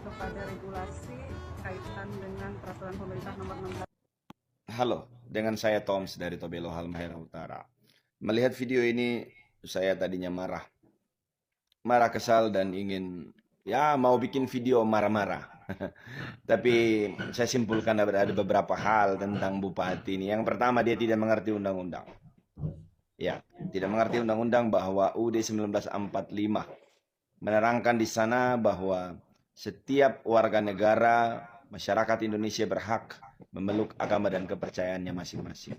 kepada regulasi kaitan dengan peraturan pemerintah nomor 16. Halo, dengan saya Toms dari Tobelo Halmahera Utara. Melihat video ini, saya tadinya marah. Marah, kesal, dan ingin, mau bikin video marah-marah. Tapi saya simpulkan ada beberapa hal tentang Bupati ini. Yang pertama, dia tidak mengerti undang-undang. Ya, tidak mengerti undang-undang bahwa UUD 1945 menerangkan di sana bahwa setiap warga negara masyarakat Indonesia berhak memeluk agama dan kepercayaannya masing-masing.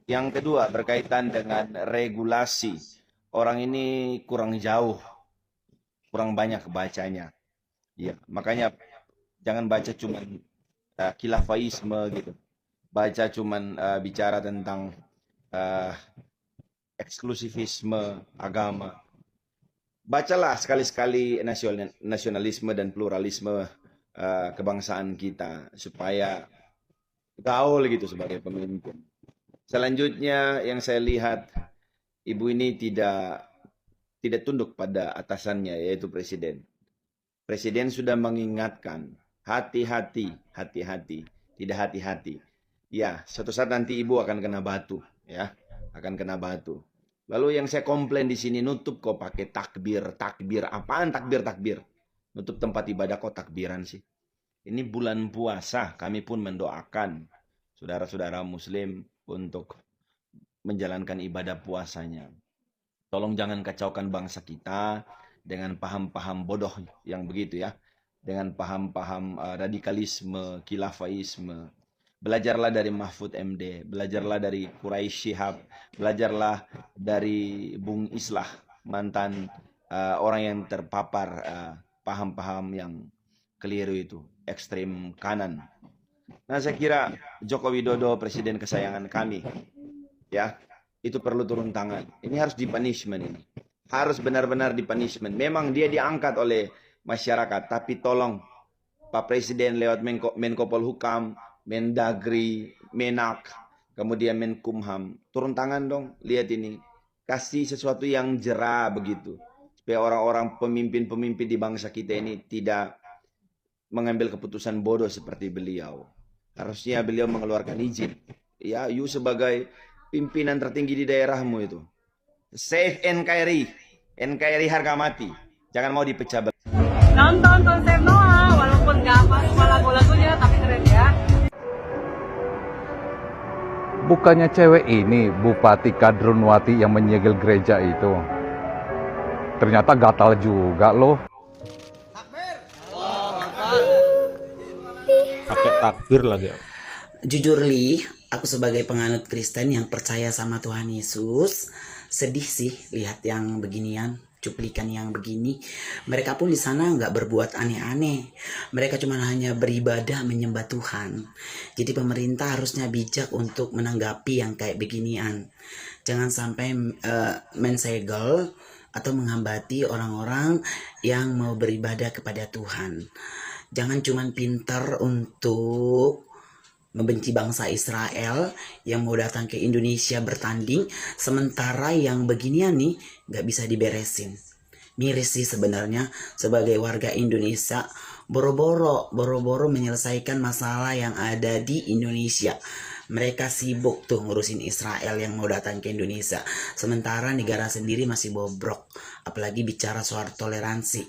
Yang kedua berkaitan dengan regulasi. Orang ini kurang jauh, kurang banyak bacanya. Ya, makanya jangan baca cuman khilafaisme gitu. Baca cuman bicara tentang uh, eksklusivisme agama. Bacalah sekali-sekali nasionalisme dan pluralisme kebangsaan kita supaya gaul gitu sebagai pemimpin. Selanjutnya yang saya lihat, ibu ini tidak tunduk pada atasannya yaitu presiden. Presiden sudah mengingatkan, hati-hati, hati-hati, tidak hati-hati. Ya, suatu saat nanti ibu akan kena batu, ya, akan kena batu. Lalu yang saya komplain di sini, nutup kok pakai takbir, takbir, apaan takbir, takbir? Nutup tempat ibadah kok takbiran sih? Ini bulan puasa, kami pun mendoakan saudara-saudara muslim untuk menjalankan ibadah puasanya. Tolong jangan kacaukan bangsa kita dengan paham-paham bodoh yang begitu ya. Dengan paham-paham radikalisme, khilafaisme. Belajarlah dari Mahfud MD, belajarlah dari Quraisy Shihab, belajarlah dari Bung Islah, mantan orang yang terpapar paham-paham yang keliru itu, ekstrem kanan. Nah, saya kira Joko Widodo, presiden kesayangan kami, ya, itu perlu turun tangan. Ini harus di punishment ini. Harus benar-benar di punishment. Memang dia diangkat oleh masyarakat, tapi tolong Pak Presiden lewat Menko Polhukam, Mendagri, Menak, kemudian Menkumham, turun tangan dong, lihat ini. Kasih sesuatu yang jera begitu. Supaya orang-orang pemimpin-pemimpin di bangsa kita ini tidak mengambil keputusan bodoh seperti beliau. Harusnya beliau mengeluarkan izin. Ya, you sebagai pimpinan tertinggi di daerahmu itu. Save NKRI. NKRI harga mati. Jangan mau dipecah belah. Nonton konser Noah, walaupun gak apa semua lagu-lagunya, tapi keren ya. Bukannya cewek ini Bupati Kadrunwati yang menyegel gereja itu. Ternyata gatal juga loh. Pakai takbir lagi. Jujur Li, aku sebagai penganut Kristen yang percaya sama Tuhan Yesus, sedih sih lihat yang beginian, cuplikan yang begini. Mereka pun di sana nggak berbuat aneh-aneh. Mereka cuma hanya beribadah menyembah Tuhan. Jadi pemerintah harusnya bijak untuk menanggapi yang kayak beginian. Jangan sampai mensegel atau menghambati orang-orang yang mau beribadah kepada Tuhan. Jangan cuma pintar untuk membenci bangsa Israel yang mau datang ke Indonesia bertanding, sementara yang beginian nih gak bisa diberesin. Miris sih sebenarnya sebagai warga Indonesia, boro-boro menyelesaikan masalah yang ada di Indonesia. Mereka sibuk tuh ngurusin Israel yang mau datang ke Indonesia, sementara negara sendiri masih bobrok, apalagi bicara soal toleransi.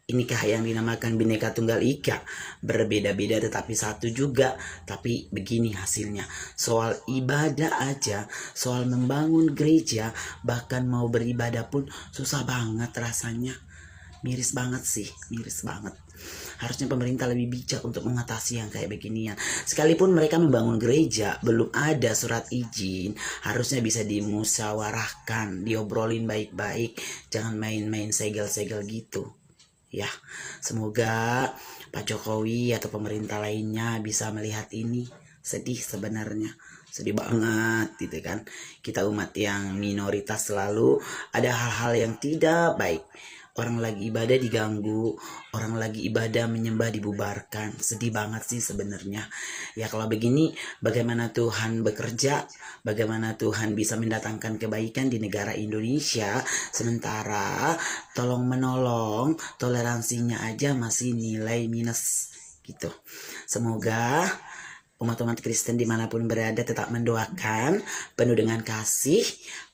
Inikah yang dinamakan Bhinneka Tunggal Ika? Berbeda-beda tetapi satu juga. Tapi begini hasilnya. Soal ibadah aja, soal membangun gereja, bahkan mau beribadah pun susah banget rasanya. Miris banget sih, miris banget. Harusnya pemerintah lebih bijak untuk mengatasi yang kayak beginian. Sekalipun mereka membangun gereja, belum ada surat izin, harusnya bisa dimusyawarahkan, diobrolin baik-baik. Jangan main-main segel-segel gitu. Ya, semoga Pak Jokowi atau pemerintah lainnya bisa melihat ini. Sedih sebenarnya, sedih banget gitu kan. Kita umat yang minoritas selalu ada hal-hal yang tidak baik. Orang lagi ibadah diganggu, orang lagi ibadah menyembah dibubarkan. Sedih banget sih sebenarnya. Ya kalau begini, bagaimana Tuhan bekerja, bagaimana Tuhan bisa mendatangkan kebaikan di negara Indonesia, sementara tolong menolong toleransinya aja masih nilai minus gitu. Semoga umat-umat Kristen dimanapun berada tetap mendoakan, penuh dengan kasih,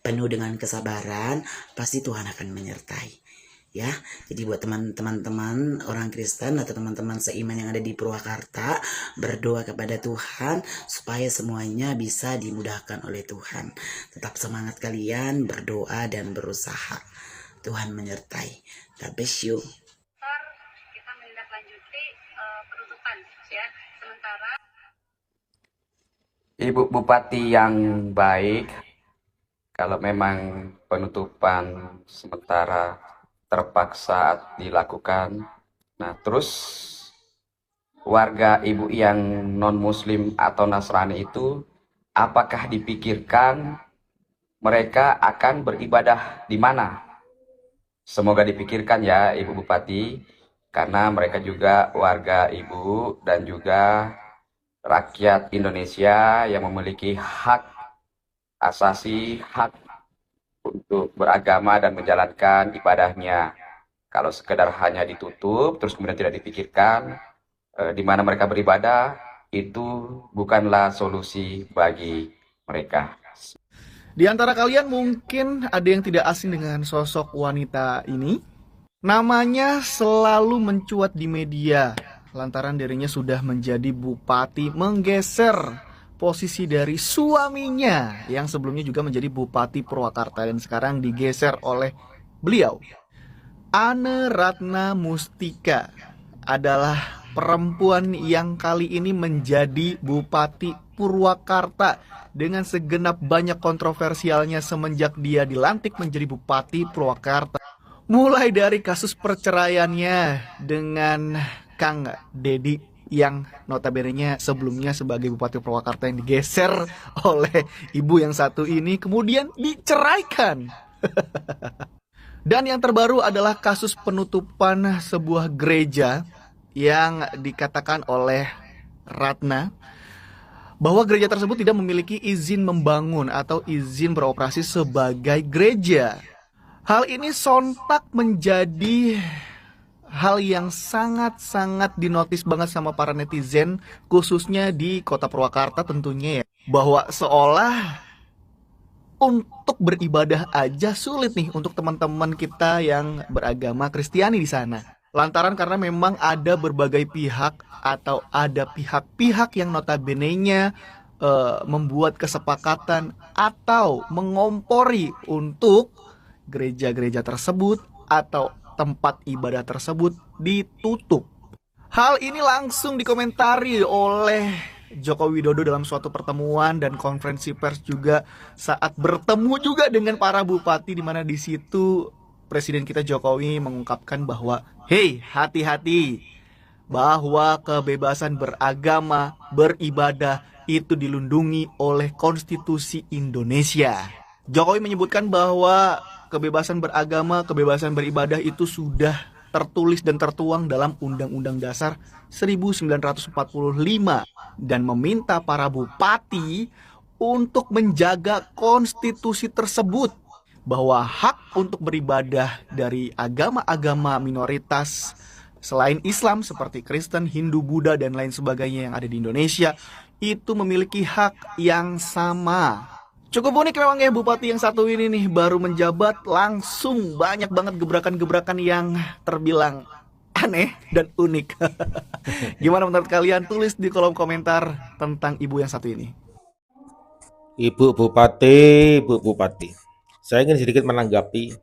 penuh dengan kesabaran, pasti Tuhan akan menyertai. Ya, jadi buat teman-teman orang Kristen atau teman-teman seiman yang ada di Purwakarta, berdoa kepada Tuhan supaya semuanya bisa dimudahkan oleh Tuhan. Tetap semangat kalian berdoa dan berusaha. Tuhan menyertai. God bless you. Kita menindaklanjuti penutupan ya. Sementara Ibu Bupati yang baik, kalau memang penutupan sementara terpaksa dilakukan, nah terus warga ibu yang non-muslim atau Nasrani itu, apakah dipikirkan mereka akan beribadah di mana? Semoga dipikirkan ya Ibu Bupati, karena mereka juga warga ibu dan juga rakyat Indonesia yang memiliki hak asasi, hak untuk beragama dan menjalankan ibadahnya. Kalau sekedar hanya ditutup, terus kemudian tidak dipikirkan di mana mereka beribadah, itu bukanlah solusi bagi mereka. Di antara kalian mungkin ada yang tidak asing dengan sosok wanita ini. Namanya selalu mencuat di media lantaran dirinya sudah menjadi bupati, menggeser posisi dari suaminya yang sebelumnya juga menjadi Bupati Purwakarta dan sekarang digeser oleh beliau. Ane Ratna Mustika adalah perempuan yang kali ini menjadi Bupati Purwakarta dengan segenap banyak kontroversialnya semenjak dia dilantik menjadi Bupati Purwakarta. Mulai dari kasus perceraiannya dengan Kang Dedi yang notabene-nya sebelumnya sebagai Bupati Purwakarta yang digeser oleh ibu yang satu ini kemudian diceraikan. Dan yang terbaru adalah kasus penutupan sebuah gereja yang dikatakan oleh Ratna bahwa gereja tersebut tidak memiliki izin membangun atau izin beroperasi sebagai gereja. Hal ini sontak menjadi hal yang sangat-sangat dinotis banget sama para netizen, khususnya di kota Purwakarta tentunya ya. Bahwa seolah untuk beribadah aja sulit nih untuk teman-teman kita yang beragama Kristiani di sana. Lantaran karena memang ada berbagai pihak atau ada pihak-pihak yang notabene-nya membuat kesepakatan atau mengompori untuk gereja-gereja tersebut atau tempat ibadah tersebut ditutup. Hal ini langsung dikomentari oleh Joko Widodo dalam suatu pertemuan dan konferensi pers juga saat bertemu juga dengan para bupati, di mana di situ Presiden kita Jokowi mengungkapkan bahwa hey, hati-hati bahwa kebebasan beragama, beribadah itu dilindungi oleh konstitusi Indonesia. Jokowi menyebutkan bahwa kebebasan beragama, kebebasan beribadah itu sudah tertulis dan tertuang dalam Undang-Undang Dasar 1945 dan meminta para bupati untuk menjaga konstitusi tersebut bahwa hak untuk beribadah dari agama-agama minoritas selain Islam seperti Kristen, Hindu, Buddha dan lain sebagainya yang ada di Indonesia itu memiliki hak yang sama. Cukup unik memang ya bupati yang satu ini nih baru menjabat langsung banyak banget gebrakan-gebrakan yang terbilang aneh dan unik. Gimana menurut kalian? Tulis di kolom komentar tentang ibu yang satu ini. Ibu Bupati, Bu Bupati. Saya ingin sedikit menanggapi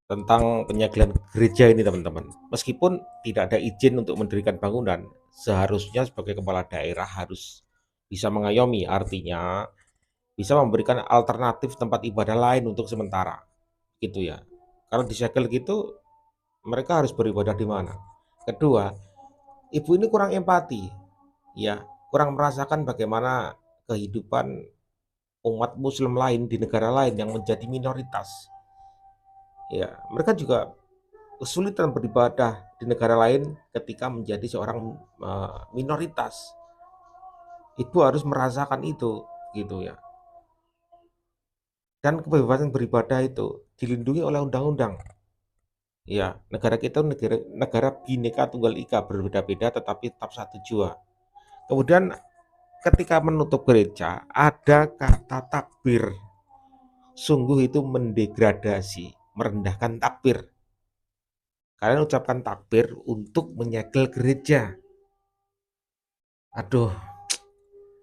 tentang penyegelan gereja ini teman-teman. Meskipun tidak ada izin untuk mendirikan bangunan, seharusnya sebagai kepala daerah harus bisa mengayomi, artinya bisa memberikan alternatif tempat ibadah lain untuk sementara, gitu ya. Kalau disegel gitu, mereka harus beribadah di mana? Kedua, ibu ini kurang empati, ya, kurang merasakan bagaimana kehidupan umat Muslim lain di negara lain yang menjadi minoritas. Ya, mereka juga kesulitan beribadah di negara lain ketika menjadi seorang minoritas. Ibu harus merasakan itu, gitu ya. Dan kebebasan beribadah itu dilindungi oleh undang-undang. Ya, negara kita negara Bhinneka Tunggal Ika, berbeda-beda tetapi tetap satu jua. Kemudian ketika menutup gereja ada kata takbir. Sungguh itu mendegradasi, merendahkan takbir. Kalian ucapkan takbir untuk menyegel gereja. Aduh,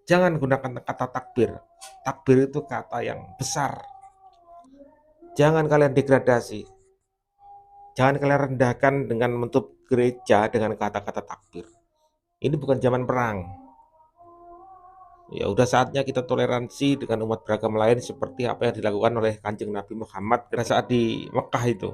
jangan gunakan kata takbir. Takbir itu kata yang besar. Jangan kalian degradasi. Jangan kalian rendahkan dengan menutup gereja dengan kata-kata takbir. Ini bukan zaman perang. Ya udah saatnya kita toleransi dengan umat beragama lain seperti apa yang dilakukan oleh Kanjeng Nabi Muhammad pada saat di Mekah itu.